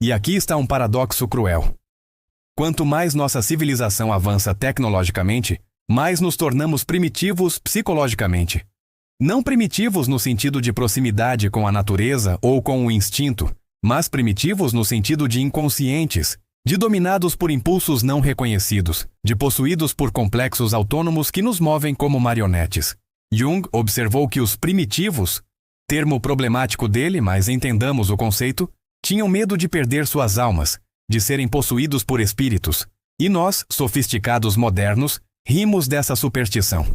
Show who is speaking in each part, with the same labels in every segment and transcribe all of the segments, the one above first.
Speaker 1: E aqui está um paradoxo cruel. Quanto mais nossa civilização avança tecnologicamente, mais nos tornamos primitivos psicologicamente. Não primitivos no sentido de proximidade com a natureza ou com o instinto, mas primitivos no sentido de inconscientes, de dominados por impulsos não reconhecidos, de possuídos por complexos autônomos que nos movem como marionetes. Jung observou que os primitivos, termo problemático dele, mas entendamos o conceito, tinham medo de perder suas almas, de serem possuídos por espíritos, e nós, sofisticados modernos, rimos dessa superstição.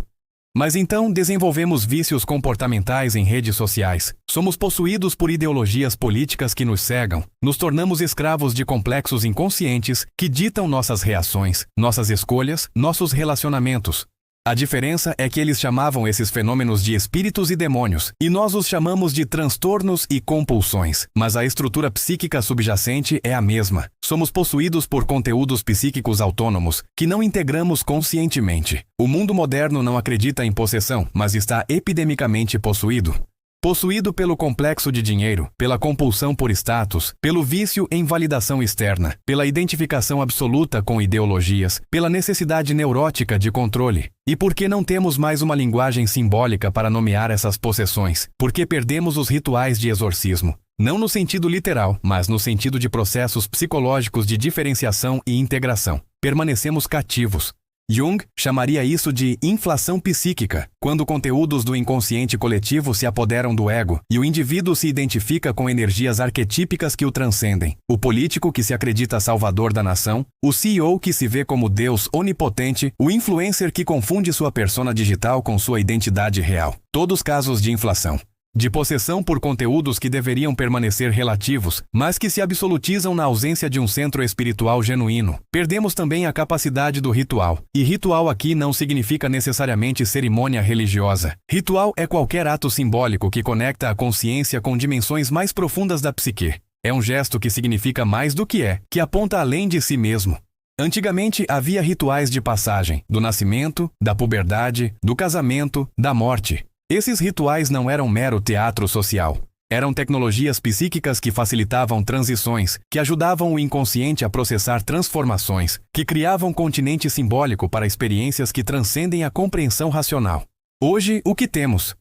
Speaker 1: Mas então desenvolvemos vícios comportamentais em redes sociais, somos possuídos por ideologias políticas que nos cegam, nos tornamos escravos de complexos inconscientes que ditam nossas reações, nossas escolhas, nossos relacionamentos. A diferença é que eles chamavam esses fenômenos de espíritos e demônios, e nós os chamamos de transtornos e compulsões, mas a estrutura psíquica subjacente é a mesma. Somos possuídos por conteúdos psíquicos autônomos, que não integramos conscientemente. O mundo moderno não acredita em possessão, mas está epidemicamente possuído. Possuído pelo complexo de dinheiro, pela compulsão por status, pelo vício em validação externa, pela identificação absoluta com ideologias, pela necessidade neurótica de controle. E por que não temos mais uma linguagem simbólica para nomear essas possessões? Porque perdemos os rituais de exorcismo. Não no sentido literal, mas no sentido de processos psicológicos de diferenciação e integração. Permanecemos cativos. Jung chamaria isso de inflação psíquica, quando conteúdos do inconsciente coletivo se apoderam do ego e o indivíduo se identifica com energias arquetípicas que o transcendem. O político que se acredita salvador da nação, o CEO que se vê como Deus onipotente, o influencer que confunde sua persona digital com sua identidade real. Todos casos de inflação. De possessão por conteúdos que deveriam permanecer relativos, mas que se absolutizam na ausência de um centro espiritual genuíno. Perdemos também a capacidade do ritual. E ritual aqui não significa necessariamente cerimônia religiosa. Ritual é qualquer ato simbólico que conecta a consciência com dimensões mais profundas da psique. É um gesto que significa mais do que é, que aponta além de si mesmo. Antigamente havia rituais de passagem, do nascimento, da puberdade, do casamento, da morte. Esses rituais não eram mero teatro social. Eram tecnologias psíquicas que facilitavam transições, que ajudavam o inconsciente a processar transformações, que criavam continente simbólico para experiências que transcendem a compreensão racional. Hoje, o que temos?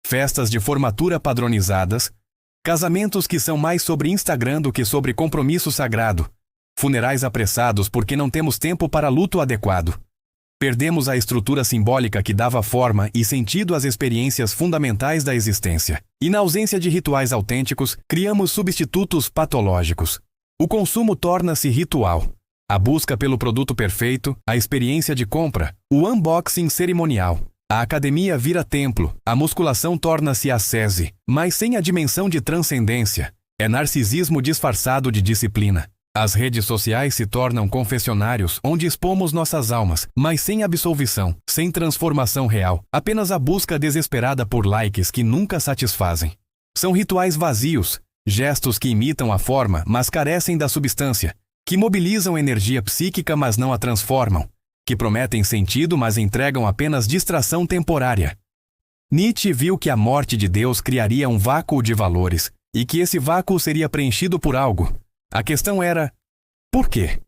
Speaker 1: Festas de formatura padronizadas, casamentos que são mais sobre Instagram do que sobre compromisso sagrado, funerais apressados porque não temos tempo para luto adequado. Perdemos a estrutura simbólica que dava forma e sentido às experiências fundamentais da existência. E na ausência de rituais autênticos, criamos substitutos patológicos. O consumo torna-se ritual. A busca pelo produto perfeito, a experiência de compra, o unboxing cerimonial. A academia vira templo, a musculação torna-se ascese, mas sem a dimensão de transcendência. É narcisismo disfarçado de disciplina. As redes sociais se tornam confessionários onde expomos nossas almas, mas sem absolvição, sem transformação real, apenas a busca desesperada por likes que nunca satisfazem. São rituais vazios, gestos que imitam a forma, mas carecem da substância, que mobilizam energia psíquica, mas não a transformam, que prometem sentido, mas entregam apenas distração temporária. Nietzsche viu que a morte de Deus criaria um vácuo de valores, e que esse vácuo seria preenchido por algo. A questão era, por quê?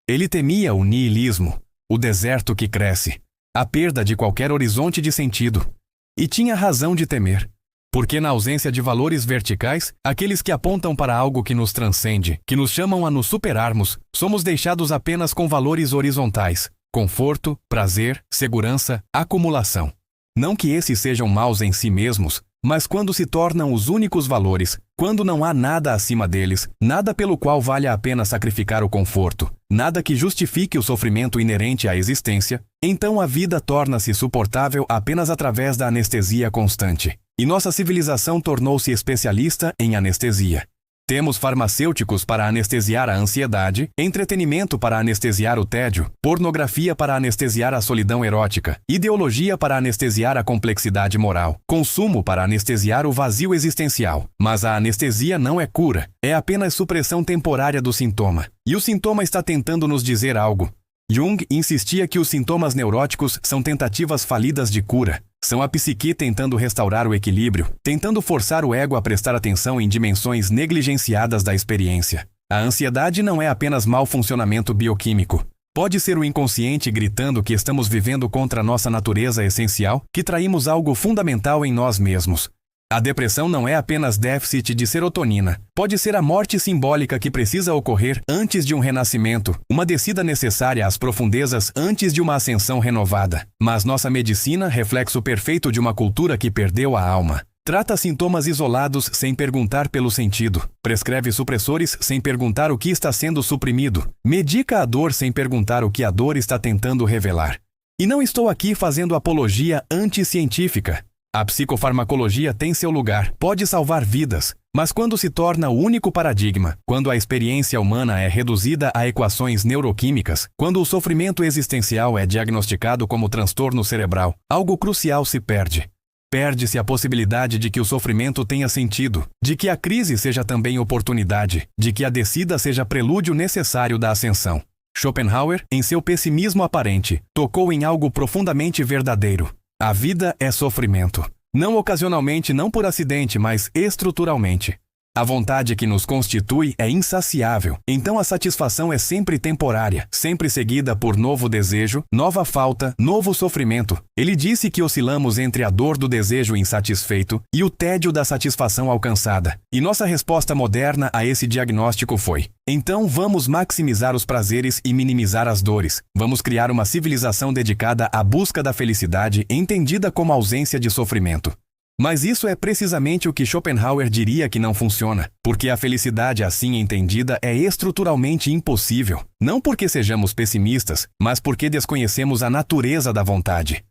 Speaker 1: Ele temia o niilismo, o deserto que cresce, a perda de qualquer horizonte de sentido. E tinha razão de temer, porque na ausência de valores verticais, aqueles que apontam para algo que nos transcende, que nos chamam a nos superarmos, somos deixados apenas com valores horizontais, conforto, prazer, segurança, acumulação. Não que esses sejam maus em si mesmos, mas quando se tornam os únicos valores, quando não há nada acima deles, nada pelo qual valha a pena sacrificar o conforto, nada que justifique o sofrimento inerente à existência, então a vida torna-se suportável apenas através da anestesia constante. E nossa civilização tornou-se especialista em anestesia. Temos farmacêuticos para anestesiar a ansiedade, entretenimento para anestesiar o tédio, pornografia para anestesiar a solidão erótica, ideologia para anestesiar a complexidade moral, consumo para anestesiar o vazio existencial. Mas a anestesia não é cura, é apenas supressão temporária do sintoma. E o sintoma está tentando nos dizer algo. Jung insistia que os sintomas neuróticos são tentativas falidas de cura. São a psique tentando restaurar o equilíbrio, tentando forçar o ego a prestar atenção em dimensões negligenciadas da experiência. A ansiedade não é apenas mau funcionamento bioquímico. Pode ser o inconsciente gritando que estamos vivendo contra nossa natureza essencial, que traímos algo fundamental em nós mesmos. A depressão não é apenas déficit de serotonina. Pode ser a morte simbólica que precisa ocorrer antes de um renascimento, uma descida necessária às profundezas antes de uma ascensão renovada. Mas nossa medicina, reflexo perfeito de uma cultura que perdeu a alma. Trata sintomas isolados sem perguntar pelo sentido. Prescreve supressores sem perguntar o que está sendo suprimido. Medica a dor sem perguntar o que a dor está tentando revelar. E não estou aqui fazendo apologia anticientífica. A psicofarmacologia tem seu lugar, pode salvar vidas, mas quando se torna o único paradigma, quando a experiência humana é reduzida a equações neuroquímicas, quando o sofrimento existencial é diagnosticado como transtorno cerebral, algo crucial se perde. Perde-se a possibilidade de que o sofrimento tenha sentido, de que a crise seja também oportunidade, de que a descida seja prelúdio necessário da ascensão. Schopenhauer, em seu pessimismo aparente, tocou em algo profundamente verdadeiro. A vida é sofrimento. Não ocasionalmente, não por acidente, mas estruturalmente. A vontade que nos constitui é insaciável, então a satisfação é sempre temporária, sempre seguida por novo desejo, nova falta, novo sofrimento. Ele disse que oscilamos entre a dor do desejo insatisfeito e o tédio da satisfação alcançada. E nossa resposta moderna a esse diagnóstico foi: então vamos maximizar os prazeres e minimizar as dores. Vamos criar uma civilização dedicada à busca da felicidade, entendida como ausência de sofrimento. Mas isso é precisamente o que Schopenhauer diria que não funciona, porque a felicidade assim entendida é estruturalmente impossível, não porque sejamos pessimistas, mas porque desconhecemos a natureza da vontade.